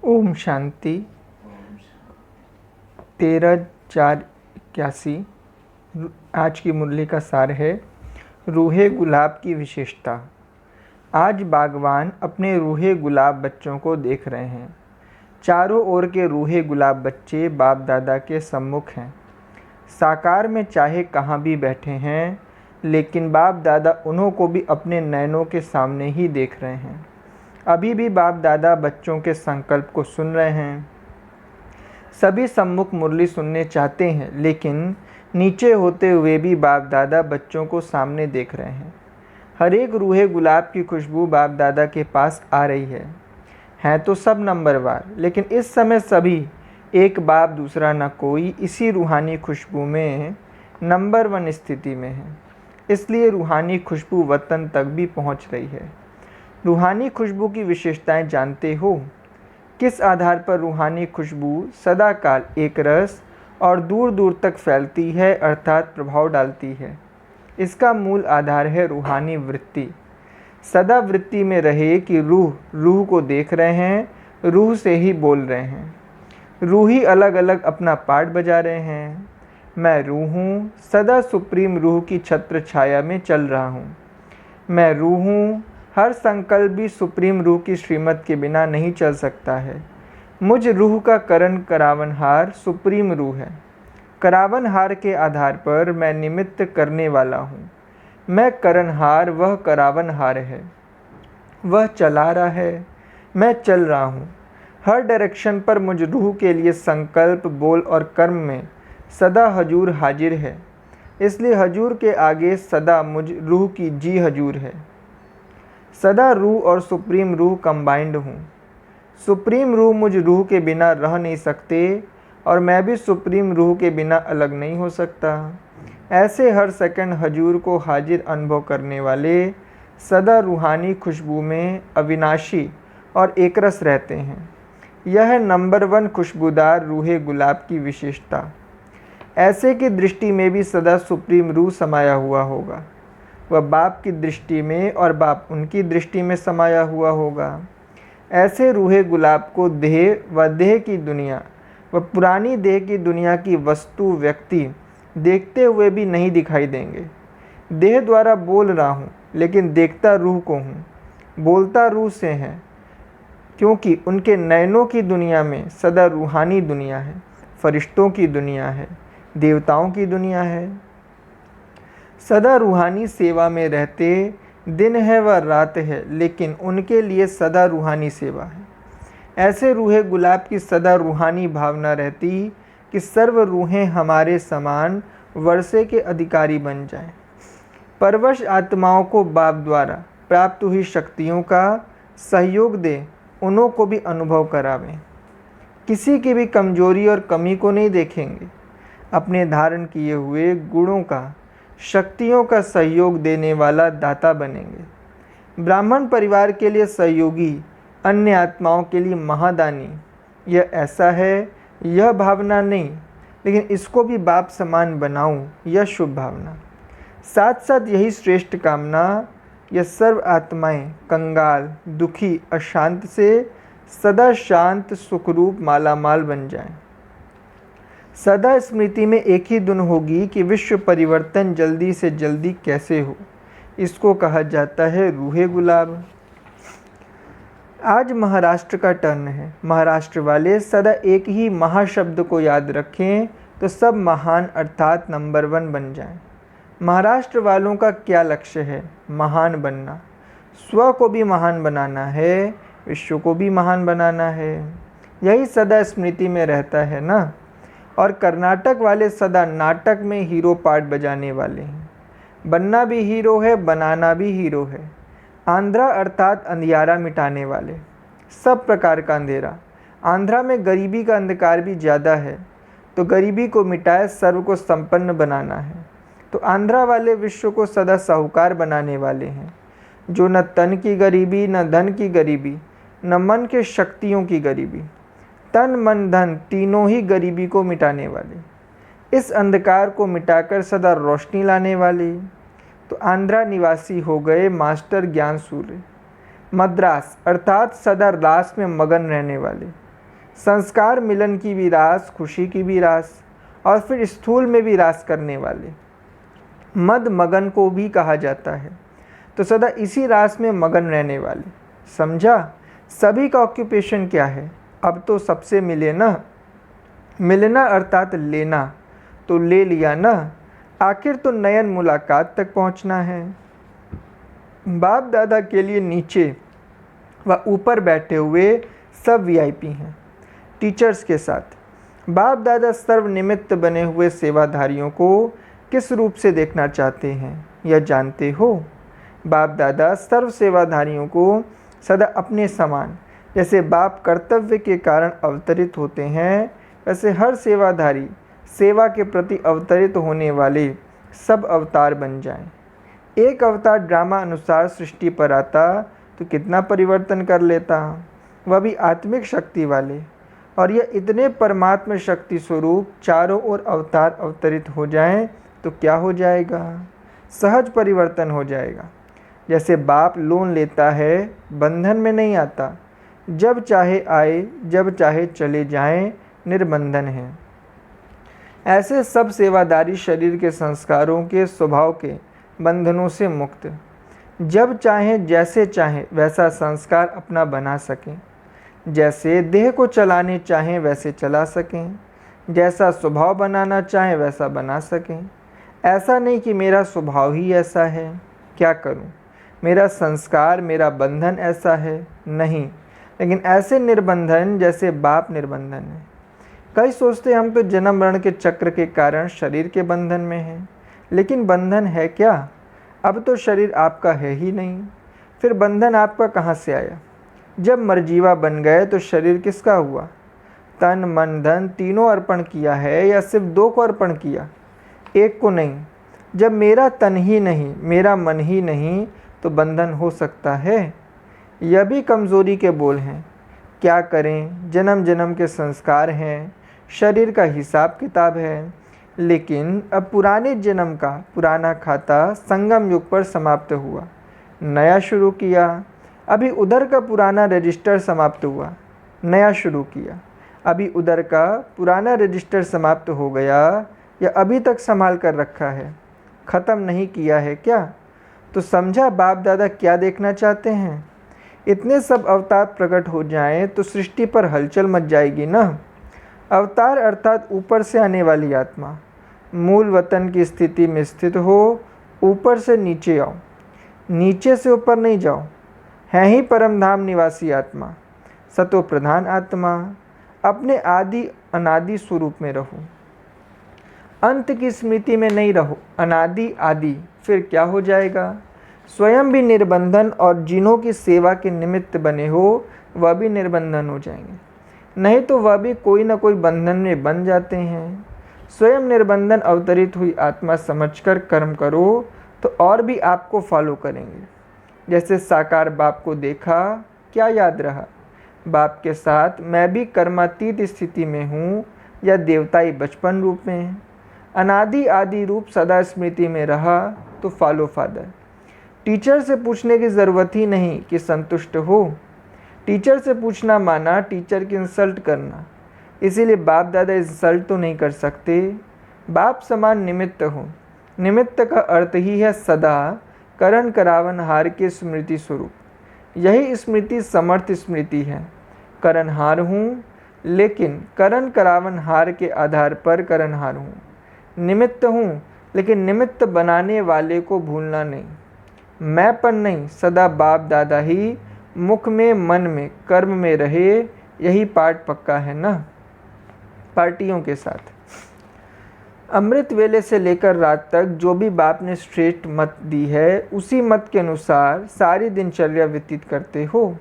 ओम शांति। 13/4/81 आज की मुरली का सार है रूहे गुलाब की विशेषता। आज बागवान अपने रूहे गुलाब बच्चों को देख रहे हैं। चारों ओर के रूहे गुलाब बच्चे बाप दादा के सम्मुख हैं। साकार में चाहे कहाँ भी बैठे हैं, लेकिन बाप दादा उन्हों को भी अपने नैनों के सामने ही देख रहे हैं। अभी भी बाप दादा बच्चों के संकल्प को सुन रहे हैं। सभी सम्मुख मुरली सुनने चाहते हैं, लेकिन नीचे होते हुए भी बाप दादा बच्चों को सामने देख रहे हैं। हर एक रूहे गुलाब की खुशबू बाप दादा के पास आ रही है तो सब नंबरवार, लेकिन इस समय सभी एक बाप दूसरा न कोई इसी रूहानी खुशबू में नंबर 1 स्थिति में है। इसलिए रूहानी खुशबू वतन तक भी पहुंच रही है। रूहानी खुशबू की विशेषताएं जानते हो? किस आधार पर रूहानी खुशबू सदाकाल एक रस और दूर दूर तक फैलती है, अर्थात प्रभाव डालती है? इसका मूल आधार है रूहानी वृत्ति। सदा वृत्ति में रहे कि रूह को देख रहे हैं, रूह से ही बोल रहे हैं। रूही अलग अलग अपना पार्ट बजा रहे हैं। मैं रूह हूँ, सदा सुप्रीम रूह की छत्र छाया में चल रहा हूँ। मैं रूह हूँ, हर संकल्प भी सुप्रीम रूह की श्रीमत के बिना नहीं चल सकता है। मुझ रूह का करण करावनहार सुप्रीम रूह है। करावनहार के आधार पर मैं निमित्त करने वाला हूँ। मैं करणहार, वह करावनहार है। वह चला रहा है, मैं चल रहा हूँ। हर डायरेक्शन पर मुझ रूह के लिए संकल्प, बोल और कर्म में सदा हजूर हाजिर है। इसलिए हजूर के आगे सदा मुझ रूह की जी हजूर है। सदा रूह और सुप्रीम रूह कंबाइंड हूँ। सुप्रीम रूह मुझ रूह के बिना रह नहीं सकते और मैं भी सुप्रीम रूह के बिना अलग नहीं हो सकता। ऐसे हर सेकंड हजूर को हाजिर अनुभव करने वाले सदा रूहानी खुशबू में अविनाशी और एकरस रहते हैं। यह है नंबर 1 खुशबूदार रूहे गुलाब की विशेषता। ऐसे की दृष्टि में भी सदा सुप्रीम रूह समाया हुआ होगा। वह बाप की दृष्टि में और बाप उनकी दृष्टि में समाया हुआ होगा। ऐसे रूहे गुलाब को देह व देह की दुनिया व पुरानी देह की दुनिया की वस्तु व्यक्ति देखते हुए भी नहीं दिखाई देंगे। देह द्वारा बोल रहा हूँ, लेकिन देखता रूह को हूँ। बोलता रूह से है, क्योंकि उनके नयनों की दुनिया में सदा रूहानी दुनिया है, फरिश्तों की दुनिया है, देवताओं की दुनिया है। सदा रूहानी सेवा में रहते, दिन है व रात है, लेकिन उनके लिए सदा रूहानी सेवा है। ऐसे रूहे गुलाब की सदा रूहानी भावना रहती कि सर्व रूहें हमारे समान वर्षे के अधिकारी बन जाएं। परवश आत्माओं को बाप द्वारा प्राप्त हुई शक्तियों का सहयोग दे, उन्हों को भी अनुभव करावें। किसी की भी कमजोरी और कमी को नहीं देखेंगे। अपने धारण किए हुए गुणों का, शक्तियों का सहयोग देने वाला दाता बनेंगे। ब्राह्मण परिवार के लिए सहयोगी, अन्य आत्माओं के लिए महादानी। यह ऐसा है, यह भावना नहीं, लेकिन इसको भी बाप समान बनाऊं, यह शुभ भावना। साथ साथ यही श्रेष्ठ कामना, यह सर्व आत्माएं कंगाल, दुखी, अशांत से सदा शांत, सुखरूप, मालामाल बन जाएं। सदा स्मृति में एक ही धुन होगी कि विश्व परिवर्तन जल्दी से जल्दी कैसे हो। इसको कहा जाता है रूहे गुलाब। आज महाराष्ट्र का टर्न है। महाराष्ट्र वाले सदा एक ही महाशब्द को याद रखें तो सब महान अर्थात नंबर 1 बन जाएं। महाराष्ट्र वालों का क्या लक्ष्य है? महान बनना। स्व को भी महान बनाना है, विश्व को भी महान बनाना है। यही सदा स्मृति में रहता है ना। और कर्नाटक वाले सदा नाटक में हीरो पार्ट बजाने वाले हैं। बनना भी हीरो है, बनाना भी हीरो है। आंध्रा अर्थात अंधियारा मिटाने वाले, सब प्रकार का अंधेरा। आंध्रा में गरीबी का अंधकार भी ज़्यादा है, तो गरीबी को मिटाए सर्व को संपन्न बनाना है। तो आंध्रा वाले विश्व को सदा साहूकार बनाने वाले हैं, जो न तन की गरीबी, न धन की गरीबी, न मन के शक्तियों की गरीबी, तन मन धन तीनों ही गरीबी को मिटाने वाले, इस अंधकार को मिटाकर सदा रोशनी लाने वाले। तो आंध्रा निवासी हो गए मास्टर ज्ञान सूर्य। मद्रास अर्थात सदा रास में मगन रहने वाले, संस्कार मिलन की भी रास, खुशी की भी रास, और फिर स्थूल में भी रास करने वाले। मद मगन को भी कहा जाता है, तो सदा इसी रास में मगन रहने वाले। समझा? सभी का ऑक्यूपेशन क्या है? अब तो सबसे मिले ना। मिलना अर्थात लेना, तो ले लिया ना। आखिर तो नयन मुलाकात तक पहुंचना है। बाप दादा के लिए नीचे व ऊपर बैठे हुए सब वीआईपी हैं। टीचर्स के साथ बाप दादा सर्वनिमित्त बने हुए सेवाधारियों को किस रूप से देखना चाहते हैं, यह जानते हो? बाप दादा सर्व सेवाधारियों को सदा अपने समान, जैसे बाप कर्तव्य के कारण अवतरित होते हैं, वैसे हर सेवाधारी सेवा के प्रति अवतरित होने वाले सब अवतार बन जाएं। एक अवतार ड्रामा अनुसार सृष्टि पर आता तो कितना परिवर्तन कर लेता, वह भी आत्मिक शक्ति वाले। और यह इतने परमात्मा शक्ति स्वरूप चारों ओर अवतार अवतरित हो जाएं तो क्या हो जाएगा? सहज परिवर्तन हो जाएगा। जैसे बाप लोन लेता है, बंधन में नहीं आता, जब चाहे आए जब चाहे चले जाएं, निर्बंधन है। ऐसे सब सेवादारी शरीर के संस्कारों के स्वभाव के बंधनों से मुक्त, जब चाहें जैसे चाहें वैसा संस्कार अपना बना सकें, जैसे देह को चलाने चाहें वैसे चला सकें, जैसा स्वभाव बनाना चाहें वैसा बना सकें। ऐसा नहीं कि मेरा स्वभाव ही ऐसा है, क्या करूं, मेरा संस्कार मेरा बंधन ऐसा है, नहीं, लेकिन ऐसे निर्बंधन जैसे बाप निर्बंधन है। कई सोचते हम तो जन्म मरण के चक्र के कारण शरीर के बंधन में हैं, लेकिन बंधन है क्या? अब तो शरीर आपका है ही नहीं, फिर बंधन आपका कहाँ से आया? जब मरजीवा बन गए तो शरीर किसका हुआ? तन मन धन तीनों अर्पण किया है या सिर्फ दो को अर्पण किया, एक को नहीं? जब मेरा तन ही नहीं, मेरा मन ही नहीं, तो बंधन हो सकता है? यह भी कमज़ोरी के बोल हैं। क्या करें, जन्म जन्म के संस्कार हैं, शरीर का हिसाब किताब है, लेकिन अब पुराने जन्म का पुराना खाता संगम युग पर समाप्त हुआ, नया शुरू किया। अभी उधर का पुराना रजिस्टर समाप्त हुआ, नया शुरू किया। अभी उधर का पुराना रजिस्टर समाप्त हो गया या अभी तक संभाल कर रखा है, ख़त्म नहीं किया है क्या? तो समझा बाप दादा क्या देखना चाहते हैं? इतने सब अवतार प्रकट हो जाएं तो सृष्टि पर हलचल मच जाएगी ना। अवतार अर्थात ऊपर से आने वाली आत्मा, मूल वतन की स्थिति में स्थित हो, ऊपर से नीचे आओ, नीचे से ऊपर नहीं जाओ। है ही परम धाम निवासी आत्मा, सतो प्रधान आत्मा, अपने आदि अनादि स्वरूप में रहो, अंत की स्मृति में नहीं रहो, अनादि आदि। फिर क्या हो जाएगा? स्वयं भी निर्बंधन और जिन्हों की सेवा के निमित्त बने हो वह भी निर्बंधन हो जाएंगे, नहीं तो वह भी कोई न कोई बंधन में बन जाते हैं। स्वयं निर्बंधन अवतरित हुई आत्मा समझकर कर्म करो तो और भी आपको फॉलो करेंगे। जैसे साकार बाप को देखा, क्या याद रहा? बाप के साथ मैं भी कर्मातीत स्थिति में हूँ या देवताई बचपन रूप में है, अनादि आदि रूप सदा स्मृति में रहा तो फॉलो फादर। टीचर से पूछने की ज़रूरत ही नहीं कि संतुष्ट हो। टीचर से पूछना माना टीचर की इंसल्ट करना, इसीलिए बाप दादा इंसल्ट तो नहीं कर सकते। बाप समान निमित्त हो। निमित्त का अर्थ ही है सदा करण करावन हार के स्मृति स्वरूप। यही स्मृति समर्थ स्मृति है। करणहार हूँ, लेकिन करण करावन हार के आधार पर करणहार हूँ। निमित्त हूँ, लेकिन निमित्त बनाने वाले को भूलना नहीं। मैंपन नहीं, सदा बाप दादा ही मुख में मन में कर्म में रहे, यही पाठ पक्का है ना। पार्टियों के साथ अमृत वेले से लेकर रात तक जो भी बाप ने श्रेष्ठ मत दी है, उसी मत के अनुसार सारी दिनचर्या व्यतीत करते हो।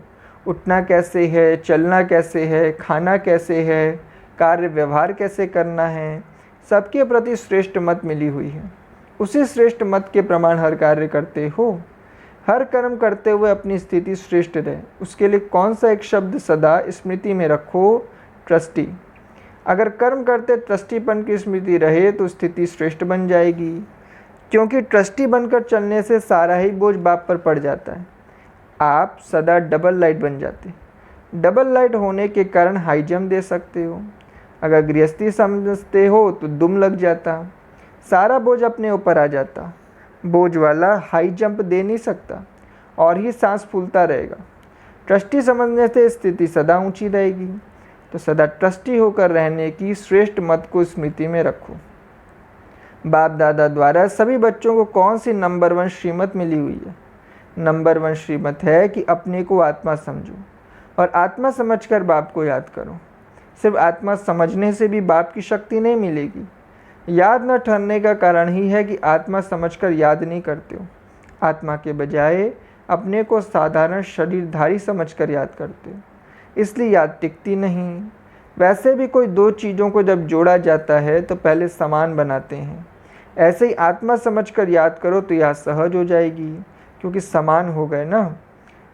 उठना कैसे है, चलना कैसे है, खाना कैसे है, कार्य व्यवहार कैसे करना है, सबके प्रति श्रेष्ठ मत मिली हुई है। उसी श्रेष्ठ मत के प्रमाण हर कार्य करते हो। हर कर्म करते हुए अपनी स्थिति श्रेष्ठ रहे, उसके लिए कौन सा एक शब्द सदा स्मृति में रखो? ट्रस्टी। अगर कर्म करते ट्रस्टीपन की स्मृति रहे तो स्थिति श्रेष्ठ बन जाएगी, क्योंकि ट्रस्टी बनकर चलने से सारा ही बोझ बाप पर पड़ जाता है। आप सदा डबल लाइट बन जाते। डबल लाइट होने के कारण हाई जंप दे सकते हो। अगर गृहस्थी समझते हो तो दुम लग जाता, सारा बोझ अपने ऊपर आ जाता। बोझ वाला हाई जंप दे नहीं सकता और ही सांस फूलता रहेगा। ट्रस्टी समझने से स्थिति सदा ऊंची रहेगी। तो सदा ट्रस्टी होकर रहने की श्रेष्ठ मत को स्मृति में रखो। बाप दादा द्वारा सभी बच्चों को कौन सी नंबर 1 श्रीमत मिली हुई है? नंबर 1 श्रीमत है कि अपने को आत्मा समझो और आत्मा समझकर बाप को याद करो। सिर्फ आत्मा समझने से भी बाप की शक्ति नहीं मिलेगी। याद न ठहरने का कारण ही है कि आत्मा समझकर याद नहीं करते हो। आत्मा के बजाय अपने को साधारण शरीरधारी समझकर याद करते हो, इसलिए याद टिकती नहीं। वैसे भी कोई दो चीज़ों को जब जोड़ा जाता है तो पहले समान बनाते हैं। ऐसे ही आत्मा समझकर याद करो तो यह सहज हो जाएगी, क्योंकि समान हो गए ना।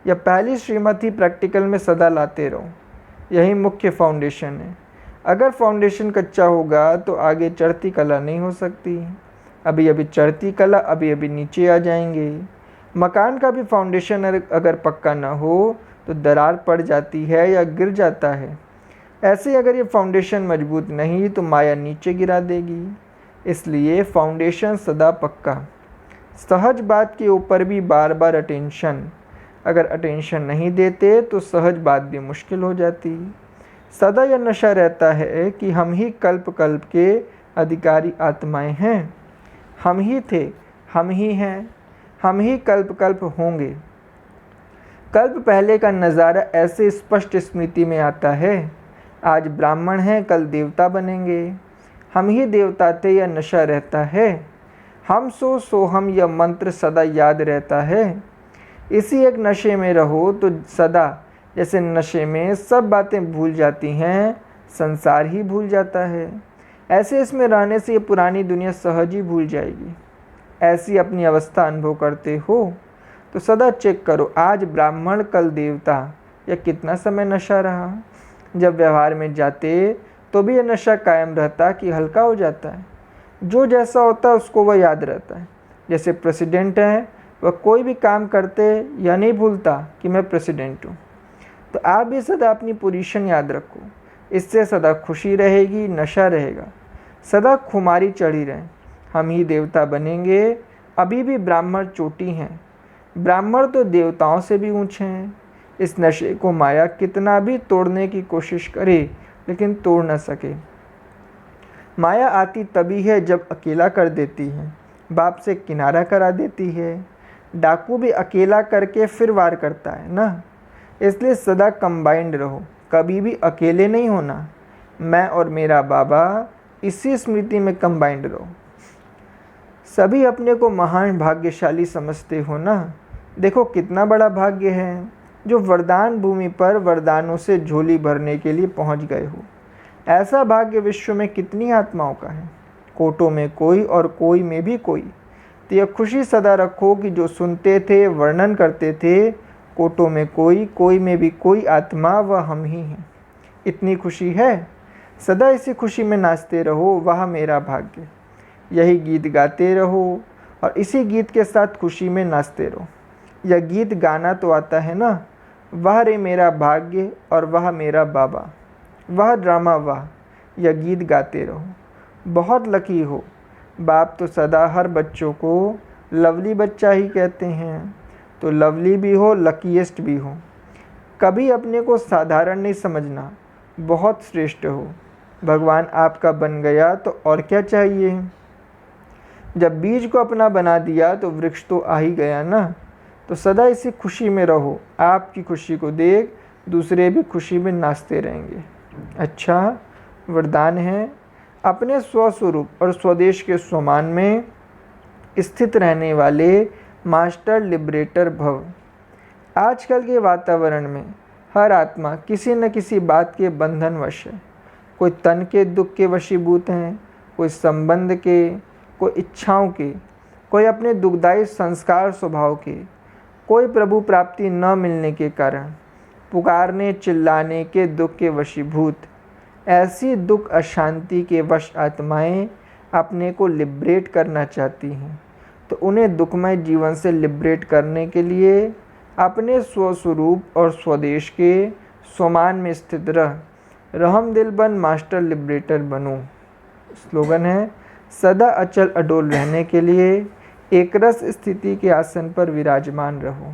यह पहली श्रीमत ही प्रैक्टिकल में सदा लाते रहो, यही मुख्य फाउंडेशन है। अगर फाउंडेशन कच्चा होगा तो आगे चढ़ती कला नहीं हो सकती। अभी अभी चढ़ती कला अभी अभी नीचे आ जाएंगे। मकान का भी फाउंडेशन अगर पक्का ना हो तो दरार पड़ जाती है या गिर जाता है। ऐसे अगर ये फाउंडेशन मजबूत नहीं तो माया नीचे गिरा देगी। इसलिए फाउंडेशन सदा पक्का। सहज बात के ऊपर भी बार बार अटेंशन। अगर अटेंशन नहीं देते तो सहज बात भी मुश्किल हो जाती। सदा यह नशा रहता है कि हम ही कल्प कल्प के अधिकारी आत्माएं हैं। हम ही थे, हम ही हैं, हम ही कल्प कल्प होंगे। कल्प पहले का नज़ारा ऐसे स्पष्ट स्मृति में आता है। आज ब्राह्मण हैं, कल देवता बनेंगे। हम ही देवता थे, यह नशा रहता है। हम सो हम यह मंत्र सदा याद रहता है। इसी एक नशे में रहो तो सदा, जैसे नशे में सब बातें भूल जाती हैं, संसार ही भूल जाता है। ऐसे इसमें रहने से ये पुरानी दुनिया सहज ही भूल जाएगी। ऐसी अपनी अवस्था अनुभव करते हो तो सदा चेक करो, आज ब्राह्मण कल देवता, यह कितना समय नशा रहा। जब व्यवहार में जाते तो भी यह नशा कायम रहता कि हल्का हो जाता है। जो जैसा होता है उसको वह याद रहता है। जैसे प्रेसिडेंट है, वह कोई भी काम करते यह नहीं भूलता कि मैं प्रेसिडेंट हूँ। तो आप भी सदा अपनी पोजीशन याद रखो, इससे सदा खुशी रहेगी, नशा रहेगा। सदा खुमारी चढ़ी रहे, हम ही देवता बनेंगे। अभी भी ब्राह्मण चोटी हैं, ब्राह्मण तो देवताओं से भी ऊंचे हैं। इस नशे को माया कितना भी तोड़ने की कोशिश करे लेकिन तोड़ न सके। माया आती तभी है जब अकेला कर देती है, बाप से किनारा करा देती है। डाकू भी अकेला करके फिर वार करता है ना। इसलिए सदा कंबाइंड रहो, कभी भी अकेले नहीं होना। मैं और मेरा बाबा, इसी स्मृति में कंबाइंड रहो। सभी अपने को महान भाग्यशाली समझते हो ना। देखो कितना बड़ा भाग्य है जो वरदान भूमि पर वरदानों से झोली भरने के लिए पहुंच गए हो। ऐसा भाग्य विश्व में कितनी आत्माओं का है, कोटों में कोई और कोई में भी कोई। तो यह खुशी सदा रखो कि जो सुनते थे, वर्णन करते थे, कोटों में कोई में भी कोई आत्मा, वह हम ही हैं। इतनी खुशी है, सदा इसी खुशी में नाचते रहो, वह मेरा भाग्य। यही गीत गाते रहो और इसी गीत के साथ खुशी में नाचते रहो। यह गीत गाना तो आता है ना, वह रे मेरा भाग्य और वह मेरा बाबा, वह ड्रामा वाह। यह गीत गाते रहो, बहुत लकी हो। बाप तो सदा हर बच्चों को लवली बच्चा ही कहते हैं, तो लवली भी हो, लकीएस्ट भी हो। कभी अपने को साधारण नहीं समझना, बहुत श्रेष्ठ हो। भगवान आपका बन गया तो और क्या चाहिए। जब बीज को अपना बना दिया तो वृक्ष तो आ ही गया ना। तो सदा इसी खुशी में रहो, आपकी खुशी को देख दूसरे भी खुशी में नाचते रहेंगे। अच्छा वरदान है, अपने स्वस्वरूप और स्वदेश के स्वमान में स्थित रहने वाले मास्टर लिबरेटर भव। आजकल के वातावरण में हर आत्मा किसी न किसी बात के बंधनवश है। कोई तन के दुख के वशीभूत हैं, कोई संबंध के, कोई इच्छाओं के, कोई अपने दुखदायी संस्कार स्वभाव के, कोई प्रभु प्राप्ति न मिलने के कारण पुकारने चिल्लाने के दुख के वशीभूत। ऐसी दुख अशांति के वश आत्माएं अपने को लिबरेट करना चाहती हैं। तो उन्हें दुखमय जीवन से लिबरेट करने के लिए अपने स्वस्वरूप और स्वदेश के सोमान में स्थित रह, रहम दिल बन मास्टर लिबरेटर बनो। स्लोगन है, सदा अचल अडोल रहने के लिए एकरस स्थिति के आसन पर विराजमान रहो।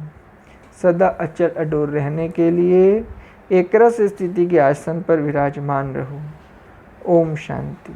सदा अचल अडोल रहने के लिए एकरस स्थिति के आसन पर विराजमान रहो। ओम शांति।